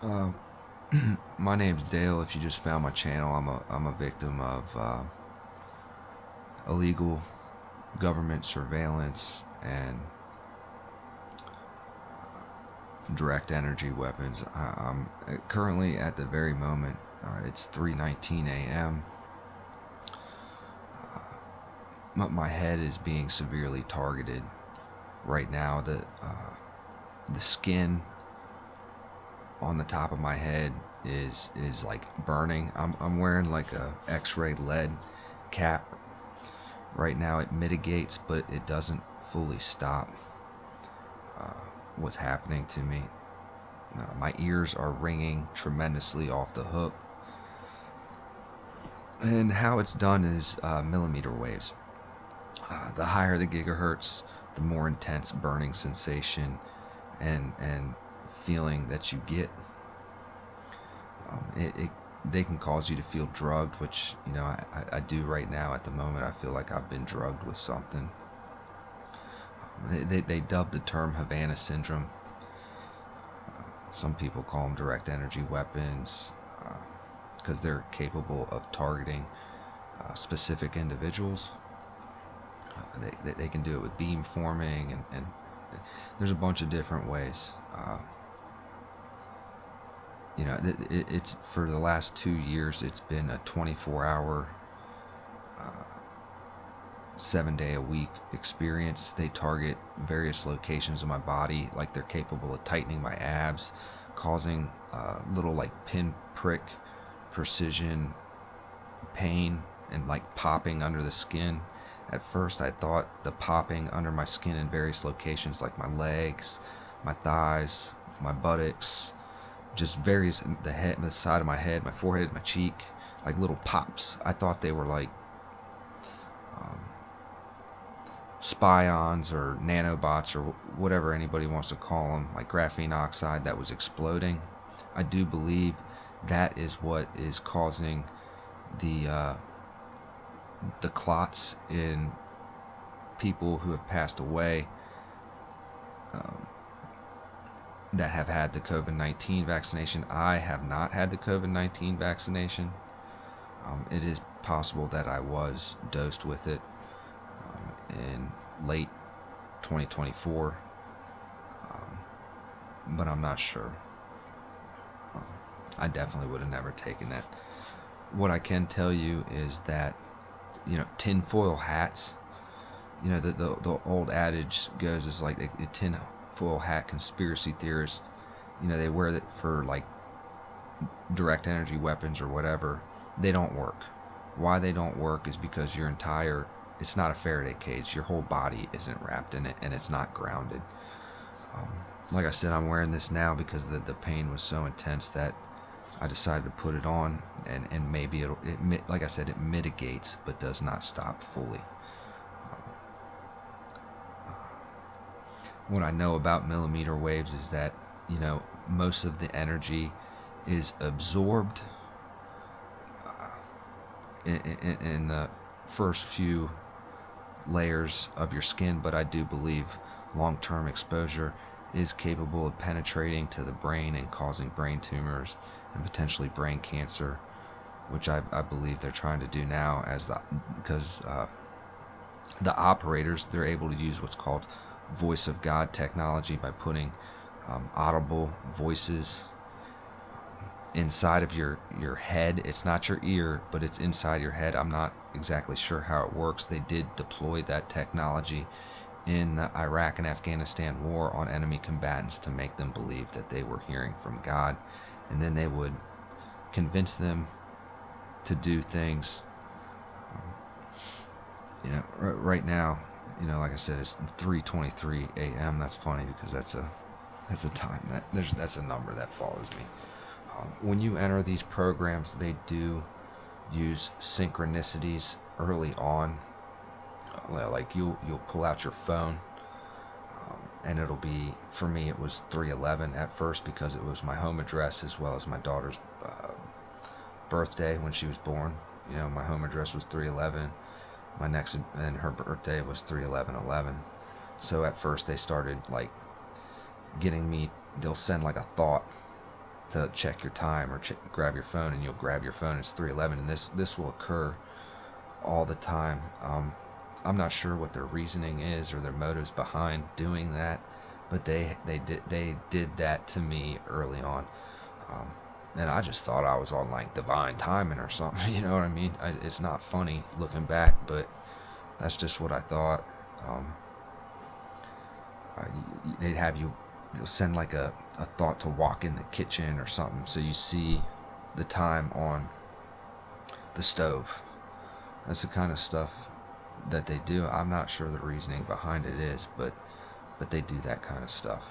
Uh, my name's Dale. If you just found my channel, I'm a victim of illegal government surveillance and direct energy weapons. I'm currently at the very moment. It's 3:19 a.m. My head is being severely targeted right now. The skin on the top of my head is like burning. I'm wearing like a X-ray lead cap right now. It mitigates, but it doesn't fully stop what's happening to me. My ears are ringing tremendously off the hook, and how it's done is millimeter waves. The higher the gigahertz, the more intense burning sensation and feeling that you get. It they can cause you to feel drugged, which I do right now. At the moment, I feel like I've been drugged with something. They dubbed the term Havana syndrome. Some people call them direct energy weapons because they're capable of targeting specific individuals. They can do it with beam forming, and there's a bunch of different ways. It's for the last 2 years, it's been a 24-hour, 7-day-a-week experience. They target various locations of my body, like they're capable of tightening my abs, causing little like pinprick precision pain and like popping under the skin. At first, I thought the popping under my skin in various locations, like my legs, my thighs, my buttocks, just various the side of my head, my forehead, my cheek, like little pops. I thought they were like um, spions or nanobots or whatever anybody wants to call them, like graphene oxide that was exploding. I do believe that is what is causing the clots in people who have passed away um, that have had the COVID-19 vaccination. I have not had the COVID-19 vaccination. It is possible that I was dosed with it in late 2024, but I'm not sure. Um, I definitely would have never taken that. What I can tell you is that, tinfoil hats, the old adage goes is like the tinfoil hat conspiracy theorists, they wear it for like direct energy weapons or whatever. They don't work. Why they don't work is because it's not a Faraday cage. Your whole body isn't wrapped in it, and it's not grounded. Um, like I said, I'm wearing this now because the pain was so intense that I decided to put it on, and maybe like I said, it mitigates but does not stop fully. What I know about millimeter waves is that, most of the energy is absorbed in the first few layers of your skin, but I do believe long-term exposure is capable of penetrating to the brain and causing brain tumors and potentially brain cancer, which I believe they're trying to do now because the operators, they're able to use what's called voice of God technology by putting audible voices inside of your head. It's not your ear, but it's inside your head. I'm not exactly sure how it works. They did deploy that technology in the Iraq and Afghanistan war on enemy combatants to make them believe that they were hearing from God, and then they would convince them to do things. Right now, like I said, it's 3:23 a.m. That's funny because that's a time that's a number that follows me. When you enter these programs, they do use synchronicities early on. Like you'll pull out your phone, and it'll be, for me, it was 311 at first because it was my home address as well as my daughter's birthday when she was born. My home address was 311. And her birthday was 31111. So at first they started like getting me. They'll send like a thought to check your time or grab your phone, and you'll grab your phone. It's 3:11, and this will occur all the time. I'm not sure what their reasoning is or their motives behind doing that, but they did that to me early on, and I just thought I was on like divine timing or something. You know what I mean? It's not funny looking back, but that's just what I thought. They'd have you, they'll send like a thought to walk in the kitchen or something, so you see the time on the stove. That's the kind of stuff that they do. I'm not sure the reasoning behind it is, but they do that kind of stuff.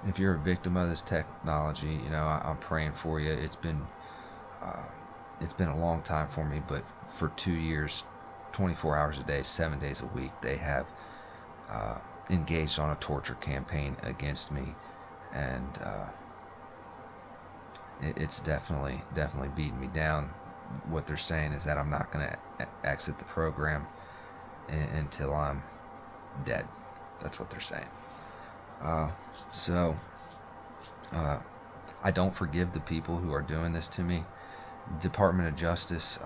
If you're a victim of this technology, I'm praying for you. It's been a long time for me, but for 2 years, 24 hours a day, 7 days a week, they have engaged on a torture campaign against me, and it's definitely beating me down. What they're saying is that I'm not going to exit the program until I'm dead. That's what they're saying. So I don't forgive the people who are doing this to me. Department of Justice,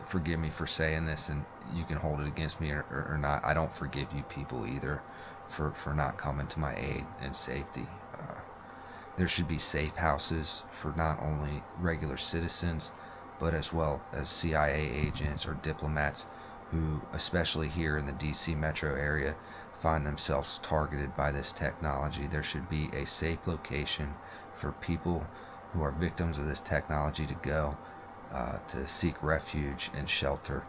forgive me for saying this, and you can hold it against me or not. I don't forgive you people either for not coming to my aid and safety. There should be safe houses for not only regular citizens, but as well as CIA agents or diplomats who, especially here in the DC metro area, find themselves targeted by this technology. There should be a safe location for people who are victims of this technology to go to seek refuge and shelter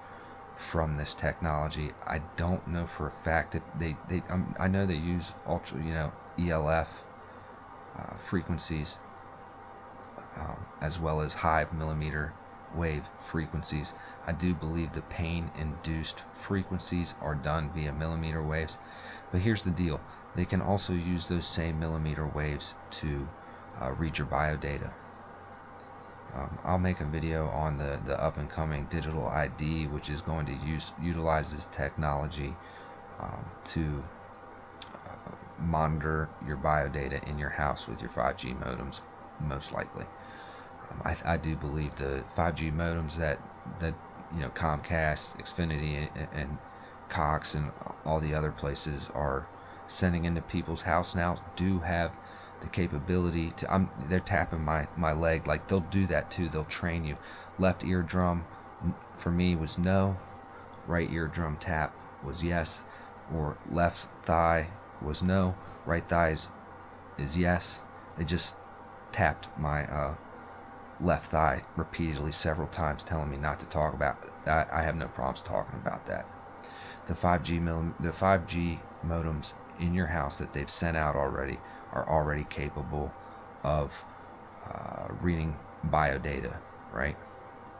from this technology. I don't know for a fact if I know they use ELF frequencies, as well as high millimeter wave frequencies. I do believe the pain-induced frequencies are done via millimeter waves, but here's the deal: they can also use those same millimeter waves to read your biodata. I'll make a video on the up-and-coming digital ID, which is going to utilize this technology to monitor your biodata in your house with your 5G modems, most likely. I do believe the 5G modems that Comcast, Xfinity, and Cox and all the other places are sending into people's house now do have the capability to. They're tapping my leg, like they'll do that too. They'll train you. Left eardrum for me was no. Right eardrum tap was yes, or left thigh was no. Right thigh is yes. They just tapped my left thigh repeatedly several times, telling me not to talk about that. I have no problems talking about that. The 5G modems in your house that they've sent out already are already capable of reading biodata, right,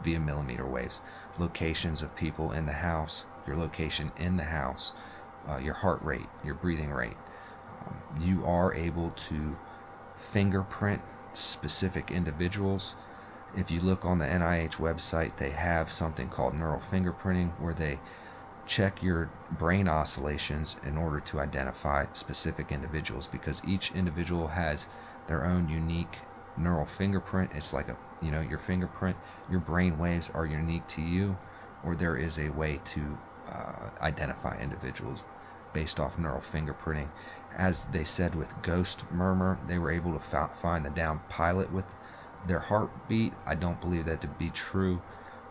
via millimeter waves. Locations of people in the house, your location in the house, your heart rate, your breathing rate. You are able to fingerprint specific individuals. If you look on the NIH website, they have something called neural fingerprinting, where they check your brain oscillations in order to identify specific individuals, because each individual has their own unique neural fingerprint. It's like your fingerprint, your brain waves are unique to you, or there is a way to identify individuals based off neural fingerprinting. As they said with Ghost Murmur, they were able to find the down pilot with their heartbeat. I don't believe that to be true.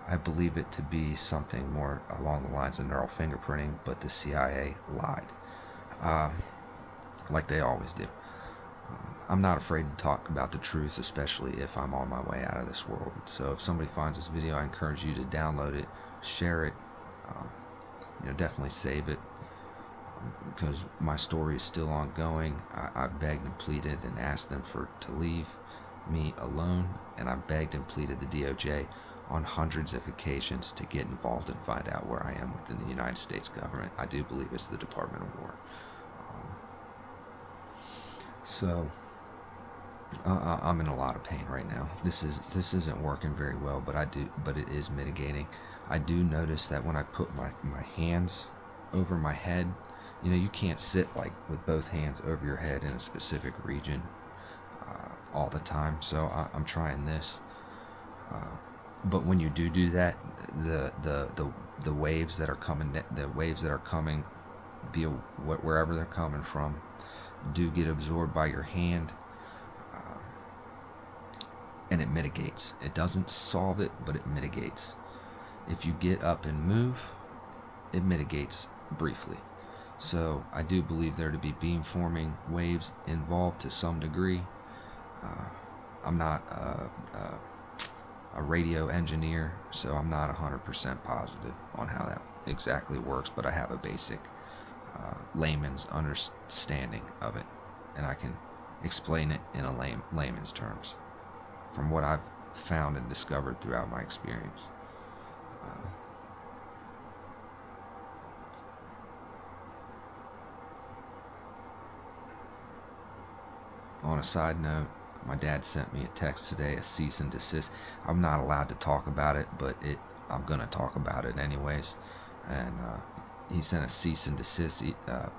I believe it to be something more along the lines of neural fingerprinting, but the CIA lied, like they always do. I'm not afraid to talk about the truth, especially if I'm on my way out of this world. So if somebody finds this video, I encourage you to download it, share it, definitely save it, because my story is still ongoing. I begged and pleaded and asked them to leave me alone, and I begged and pleaded the DOJ on hundreds of occasions to get involved and find out where I am within the United States government. I do believe it's the Department of War. So I'm in a lot of pain right now. This isn't working very well, but it is mitigating. I do notice that when I put my hands over my head, you can't sit like with both hands over your head in a specific region. all the time. So I'm trying this. But when you do that, the waves that are coming via wherever they're coming from do get absorbed by your hand, and it mitigates. It doesn't solve it, but it mitigates. If you get up and move, it mitigates briefly. So I do believe there to be beam-forming waves involved to some degree. I'm not a radio engineer, so I'm not 100% positive on how that exactly works, but I have a basic layman's understanding of it, and I can explain it in a layman's terms from what I've found and discovered throughout my experience. On a side note, my dad sent me a text today, a cease and desist. I'm not allowed to talk about it, but I'm going to talk about it anyways. And he sent a cease and desist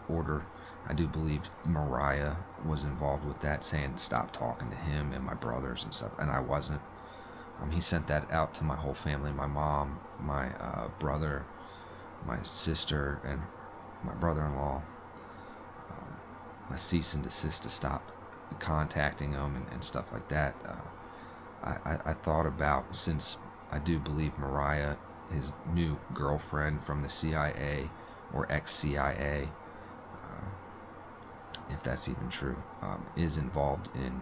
order. I do believe Mariah was involved with that, saying stop talking to him and my brothers and stuff, and I wasn't. He sent that out to my whole family, my mom, my brother, my sister, and my brother-in-law. A cease and desist to stop contacting them and stuff like that. I thought about, since I do believe Mariah, his new girlfriend from the CIA or ex-CIA, if that's even true, is involved in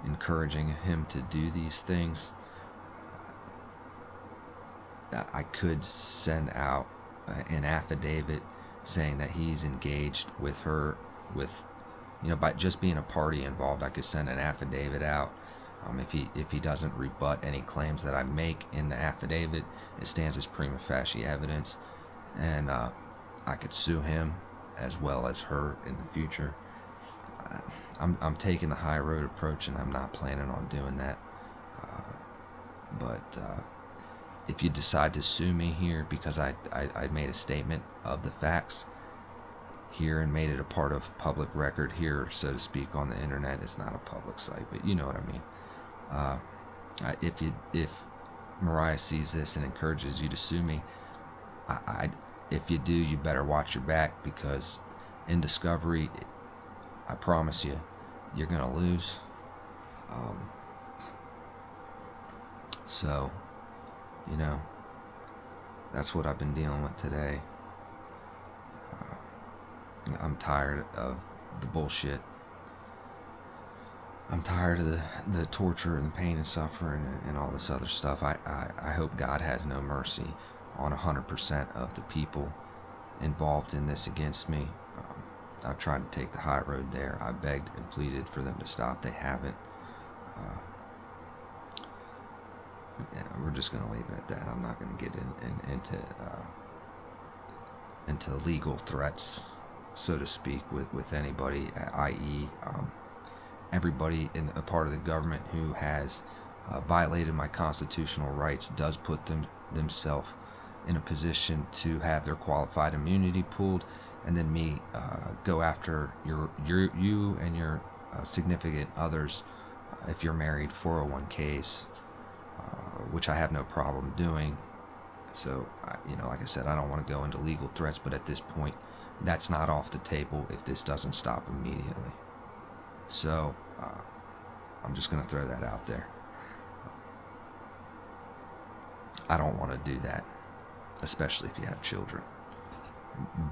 encouraging him to do these things. I could send out an affidavit saying that he's engaged with her, with, by just being a party involved. I could send an affidavit out. If he doesn't rebut any claims that I make in the affidavit, it stands as prima facie evidence, and I could sue him as well as her in the future. I'm taking the high road approach, and I'm not planning on doing that. But if you decide to sue me here because I made a statement of the facts here and made it a part of public record here, so to speak, on the internet, it's not a public site, but you know what I mean. If Mariah sees this and encourages you to sue me, if you do, you better watch your back, because in discovery, I promise you, you're gonna lose. So, that's what I've been dealing with today. I'm tired of the bullshit. I'm tired of the torture and the pain and suffering and all this other stuff. I hope God has no mercy on 100% of the people involved in this against me. I've tried to take the high road there. I begged and pleaded for them to stop. They haven't. We're just going to leave it at that. I'm not going to get into legal threats, so to speak, with anybody, i.e., everybody in a part of the government who has violated my constitutional rights does put themselves in a position to have their qualified immunity pulled, and then me go after you and your significant others, if you're married, 401ks, which I have no problem doing. So, like I said, I don't want to go into legal threats, but at this point, that's not off the table if this doesn't stop immediately. So, I'm just going to throw that out there. I don't want to do that, especially if you have children.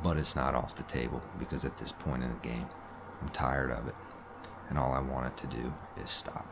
But it's not off the table, because at this point in the game, I'm tired of it. And all I want it to do is stop.